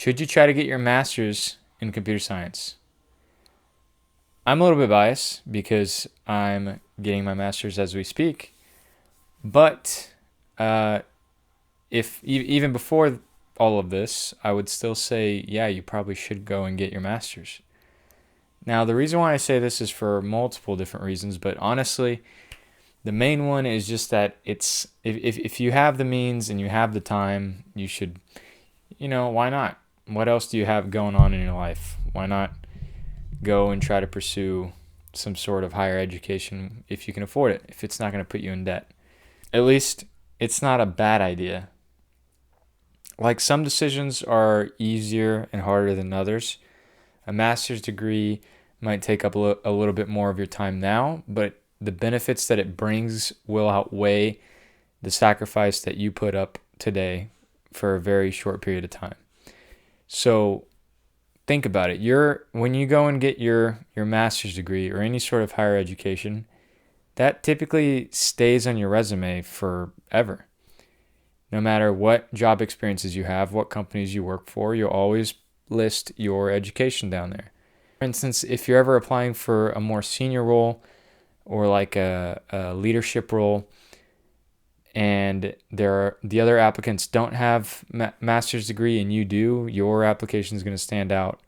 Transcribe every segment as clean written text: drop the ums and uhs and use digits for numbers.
Should you try to get your master's in computer science? I'm a little bit biased because I'm getting my master's as we speak, but uh, if even before all of this, I would still say, yeah, you probably should go and get your master's. Now, the reason why I say this is for multiple different reasons, but honestly, the main one is just that it's if you have the means and you have the time, you should, why not? What else do you have going on in your life? Why not go and try to pursue some sort of higher education if you can afford it, if it's not going to put you in debt? At least it's not a bad idea. Like, some decisions are easier and harder than others. A master's degree might take up a little bit more of your time now, but the benefits that it brings will outweigh the sacrifice that you put up today for a very short period of time. So think about it. When you go and get your master's degree or any sort of higher education, that typically stays on your resume forever. No matter what job experiences you have, what companies you work for, you'll always list your education down there. For instance, if you're ever applying for a more senior role or like a leadership role, and the other applicants don't have master's degree and you do, your application is going to stand out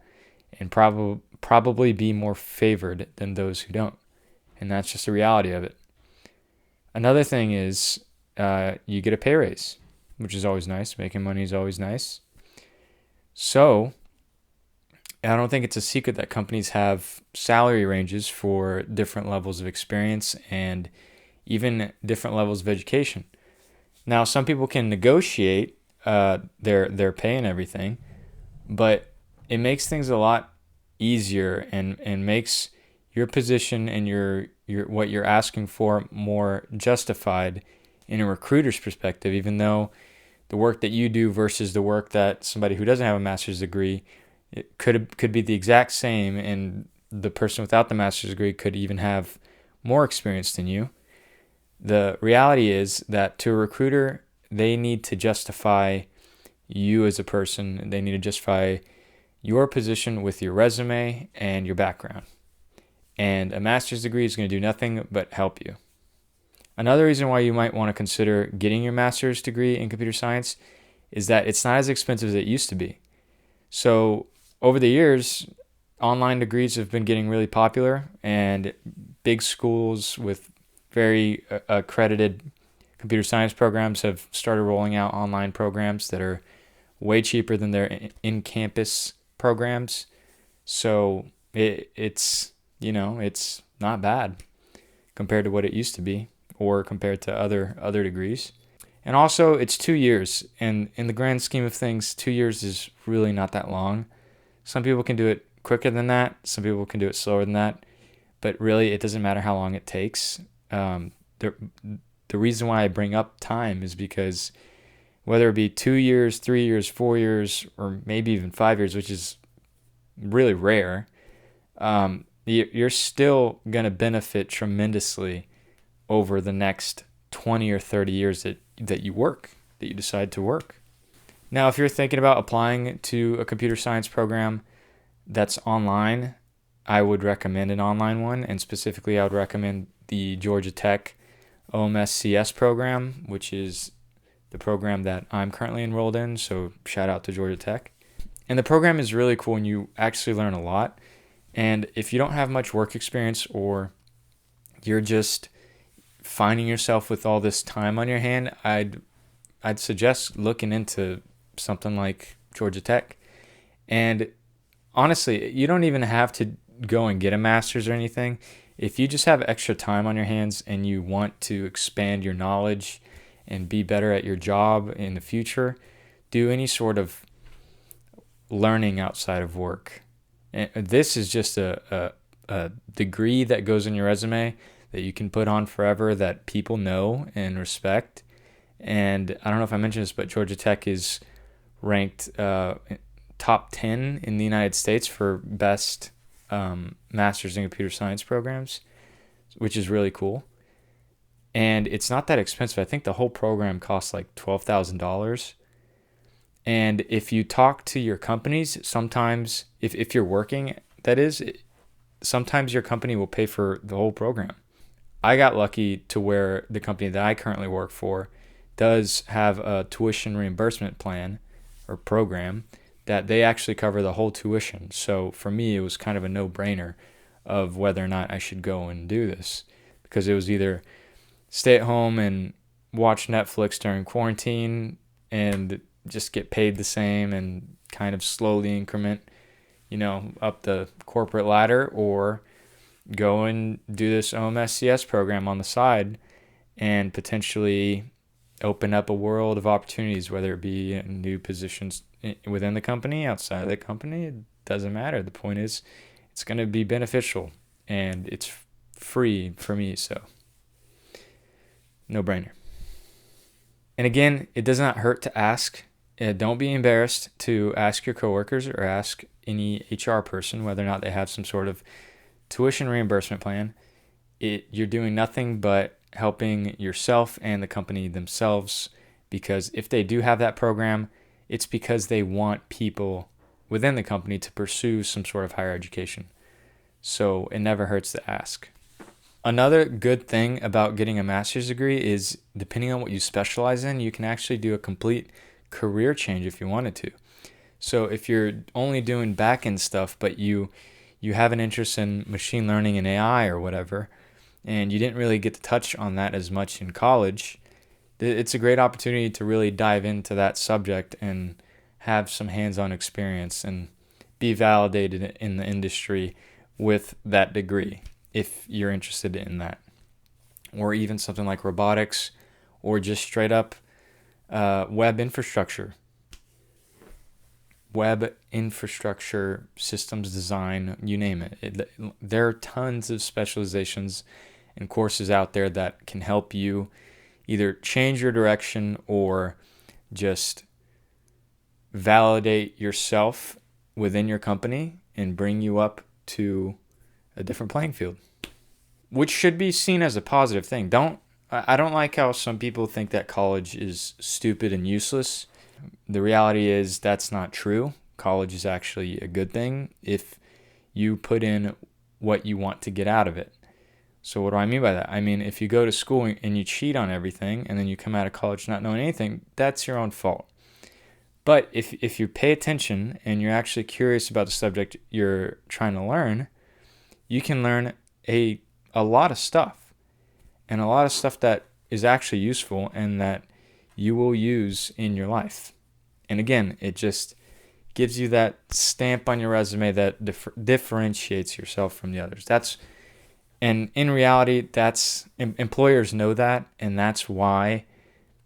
and probably be more favored than those who don't. And that's just the reality of it. Another thing is you get a pay raise, which is always nice. Making money is always nice. So I don't think it's a secret that companies have salary ranges for different levels of experience and even different levels of education. Now, some people can negotiate their pay and everything, but it makes things a lot easier and makes your position and your what you're asking for more justified in a recruiter's perspective, even though the work that you do versus the work that somebody who doesn't have a master's degree, it could be the exact same, and the person without the master's degree could even have more experience than you. The reality is that to a recruiter, they need to justify you as a person. They need to justify your position with your resume and your background. And a master's degree is going to do nothing but help you. Another reason why you might want to consider getting your master's degree in computer science is that it's not as expensive as it used to be. So over the years, online degrees have been getting really popular, and big schools with very accredited computer science programs have started rolling out online programs that are way cheaper than their in-campus programs. So it's not bad compared to what it used to be or compared to other degrees. And also, it's 2 years, and in the grand scheme of things, 2 years is really not that long. Some people can do it quicker than that. Some people can do it slower than that. But really, it doesn't matter how long it takes. The reason why I bring up time is because whether it be 2 years, 3 years, 4 years, or maybe even 5 years, which is really rare, you're still going to benefit tremendously over the next 20 or 30 years that you decide to work. Now, if you're thinking about applying to a computer science program that's online, I would recommend an online one, and specifically I would recommend the Georgia Tech OMSCS program, which is the program that I'm currently enrolled in, so shout out to Georgia Tech. And the program is really cool and you actually learn a lot. And if you don't have much work experience or you're just finding yourself with all this time on your hand, I'd suggest looking into something like Georgia Tech. And honestly, you don't even have to go and get a master's or anything. If you just have extra time on your hands and you want to expand your knowledge and be better at your job in the future, do any sort of learning outside of work. And this is just a degree that goes in your resume that you can put on forever, that people know and respect. And I don't know if I mentioned this, but Georgia Tech is ranked top 10 in the United States for best master's in computer science programs, which is really cool. And it's not that expensive. I think the whole program costs like $12,000. And if you talk to your companies, sometimes, if you're working, that is, sometimes your company will pay for the whole program. I got lucky to where the company that I currently work for does have a tuition reimbursement plan or program that they actually cover the whole tuition. So for me, it was kind of a no-brainer of whether or not I should go and do this, because it was either stay at home and watch Netflix during quarantine and just get paid the same and kind of slowly increment, up the corporate ladder, or go and do this OMSCS program on the side and potentially open up a world of opportunities, whether it be in new positions within the company, outside of the company. It doesn't matter. The point is, it's going to be beneficial and it's free for me, so no brainer. And again, it does not hurt to ask. Don't be embarrassed to ask your coworkers or ask any HR person whether or not they have some sort of tuition reimbursement plan. You're doing nothing but helping yourself and the company themselves, because if they do have that program, it's because they want people within the company to pursue some sort of higher education. So it never hurts to ask. Another good thing about getting a master's degree is, depending on what you specialize in, you can actually do a complete career change if you wanted to. So if you're only doing back-end stuff, but you have an interest in machine learning and AI or whatever, and you didn't really get to touch on that as much in college, it's a great opportunity to really dive into that subject and have some hands-on experience and be validated in the industry with that degree, if you're interested in that. Or even something like robotics, or just straight up web infrastructure, systems design, you name it. There are tons of specializations and courses out there that can help you either change your direction or just validate yourself within your company and bring you up to a different playing field, which should be seen as a positive thing. I don't like how some people think that college is stupid and useless. The reality is that's not true. College is actually a good thing if you put in what you want to get out of it. So what do I mean by that? I mean, if you go to school and you cheat on everything and then you come out of college not knowing anything, that's your own fault. But if you pay attention and you're actually curious about the subject you're trying to learn, you can learn a lot of stuff, and a lot of stuff that is actually useful and that you will use in your life. And again, it just gives you that stamp on your resume that differentiates yourself from the others. And in reality, employers know that, and that's why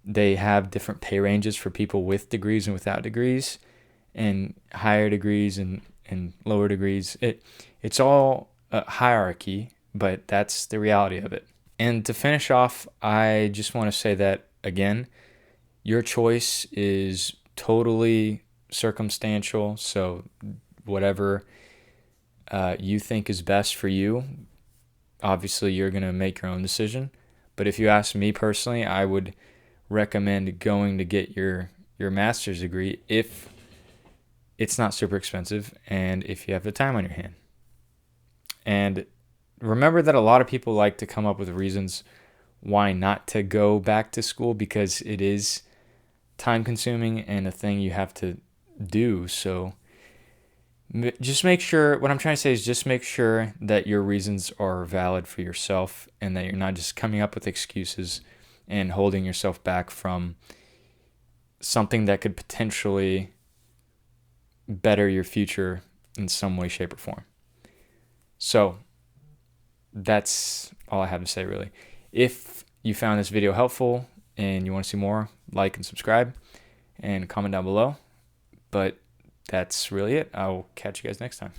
they have different pay ranges for people with degrees and without degrees, and higher degrees and lower degrees. It's all a hierarchy, but that's the reality of it. And to finish off, I just want to say that, again, your choice is totally circumstantial. So whatever you think is best for you, obviously you're going to make your own decision. But if you ask me personally, I would recommend going to get your master's degree if it's not super expensive and if you have the time on your hand. And remember that a lot of people like to come up with reasons why not to go back to school, because it is time consuming and a thing you have to do. So just make sure, what I'm trying to say is just make sure that your reasons are valid for yourself and that you're not just coming up with excuses and holding yourself back from something that could potentially better your future in some way, shape, or form. So that's all I have to say, really. If you found this video helpful and you want to see more, like and subscribe and comment down below. But that's really it. I'll catch you guys next time.